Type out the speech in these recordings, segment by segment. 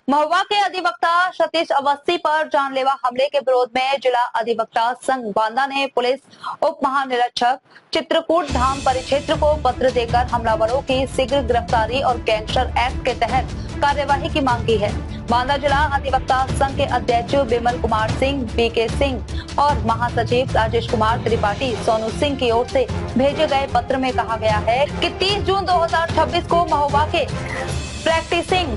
महुआ के अधिवक्ता सतीश अवस्थी पर जानलेवा हमले के विरोध में जिला अधिवक्ता संघ बांदा ने पुलिस उप महानिरीक्षक चित्रकूट धाम परिक्षेत्र को पत्र देकर हमलावरों की शीघ्र गिरफ्तारी और गैंगस्टर एक्ट के तहत कार्यवाही की मांग की है। बांदा जिला अधिवक्ता संघ के अध्यक्ष विमल कुमार सिंह, बीके सिंह और महासचिव राजेश कुमार त्रिपाठी सोनू सिंह की ओर से भेजे गए पत्र में कहा गया है कि 30 जून 2026 को महुआ के प्रैक्टिसिंग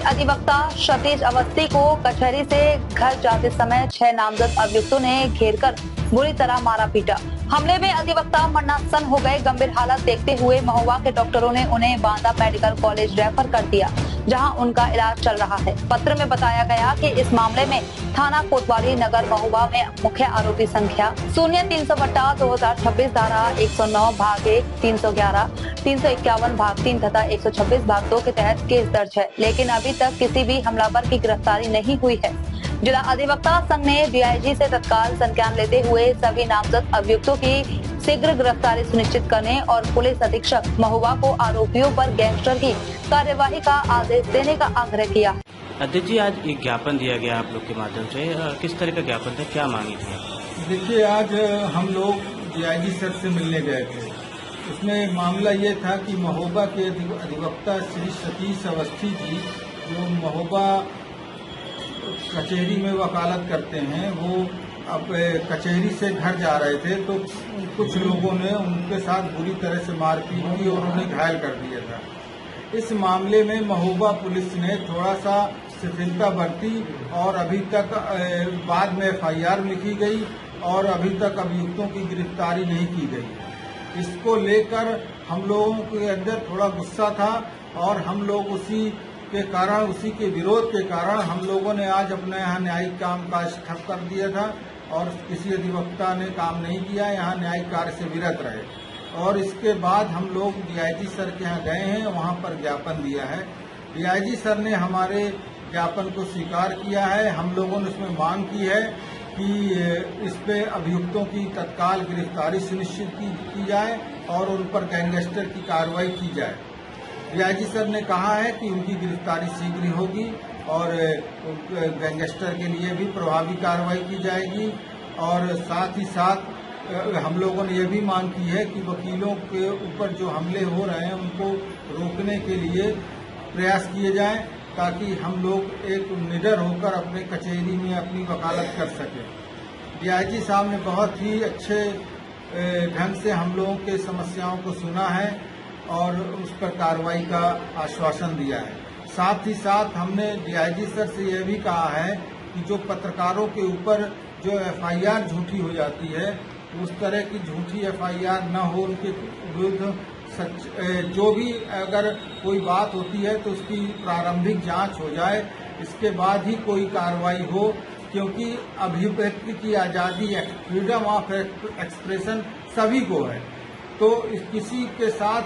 अधिवक्ता सतीश अवस्थी को कचहरी से घर जाते समय 6 नामजद अभियुक्तों ने घेरकर बुरी तरह मारा पीटा। हमले में अधिवक्ता मरना सन हो गए। गंभीर हालत देखते हुए महुआ के डॉक्टरों ने उन्हें बांदा मेडिकल कॉलेज रेफर कर दिया, जहां उनका इलाज चल रहा है। पत्र में बताया गया कि इस मामले में थाना कोतवाली नगर महुआ में मुख्य आरोपी संख्या 03/2026 धारा 109 भाग 1, 311, 351 भाग 3 तथा 126 भाग 2 के तहत केस दर्ज है, लेकिन अभी तक किसी भी हमलावर की गिरफ्तारी नहीं हुई है। जिला अधिवक्ता संघ ने डीआईजी से तत्काल संज्ञान लेते हुए सभी नामजद अभियुक्तों की शीघ्र गिरफ्तारी सुनिश्चित करने और पुलिस अधीक्षक महुआ को आरोपियों पर गैंगस्टर की कार्यवाही का आदेश देने का आग्रह किया। अध्यक्ष जी, आज एक ज्ञापन दिया गया आप लोग के माध्यम से, किस तरह का ज्ञापन था, क्या मांगी थी? देखिए, आज हम लोग डीआईजी सर से मिलने गए थे। उसमें मामला ये था कि महोबा के अधिवक्ता श्री सतीश अवस्थी जी, जो महोबा कचहरी में वकालत करते हैं, वो अब कचहरी से घर जा रहे थे तो कुछ लोगों ने उनके साथ बुरी तरह से मारपीट की और उन्हें घायल कर दिया था। इस मामले में महोबा पुलिस ने थोड़ा सा शिथिलता बरती और अभी तक बाद में एफआईआर लिखी गई और अभी तक अभियुक्तों की गिरफ्तारी नहीं की गई। इसको लेकर हम लोगों के अंदर थोड़ा गुस्सा था और हम लोग उसी के विरोध के कारण हम लोगों ने आज अपने यहाँ न्यायिक काम काज ठप कर दिया था और किसी अधिवक्ता ने काम नहीं किया, यहाँ न्यायिक कार्य से विरत रहे। और इसके बाद हम लोग डीआईजी सर के यहाँ गए हैं, वहाँ पर ज्ञापन दिया है। डीआईजी सर ने हमारे ज्ञापन को स्वीकार किया है। हम लोगों ने उसमें मांग की है कि इस पे अभियुक्तों की तत्काल गिरफ्तारी सुनिश्चित की जाए और उन पर गैंगस्टर की कार्रवाई की जाए। डीआईजी सर ने कहा है कि उनकी गिरफ्तारी शीघ्र होगी और गैंगस्टर के लिए भी प्रभावी कार्रवाई की जाएगी। और साथ ही साथ हम लोगों ने यह भी मांग की है कि वकीलों के ऊपर जो हमले हो रहे हैं उनको रोकने के लिए प्रयास किए जाएं, ताकि हम लोग एक निडर होकर अपने कचहरी में अपनी वकालत कर सकें। डीआईजी साहब ने बहुत ही अच्छे ढंग से हम लोगों के समस्याओं को सुना है और उस पर कार्रवाई का आश्वासन दिया है। साथ ही साथ हमने डीआईजी सर से यह भी कहा है कि जो पत्रकारों के ऊपर जो एफआईआर झूठी हो जाती है, उस तरह की झूठी एफआईआर न हो, उनके विरुद्ध जो भी अगर कोई बात होती है तो उसकी प्रारंभिक जांच हो जाए, इसके बाद ही कोई कार्रवाई हो, क्योंकि अभिव्यक्ति की आज़ादी, फ्रीडम ऑफ एक्सप्रेशन सभी को है। तो किसी के साथ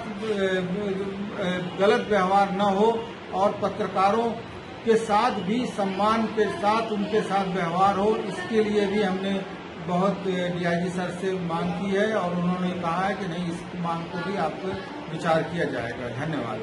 गलत व्यवहार न हो और पत्रकारों के साथ भी सम्मान के साथ उनके साथ व्यवहार हो, इसके लिए भी हमने बहुत डीआईजी सर से मांग की है और उन्होंने कहा है कि नहीं, इस मांग को भी आपको विचार किया जाएगा। धन्यवाद।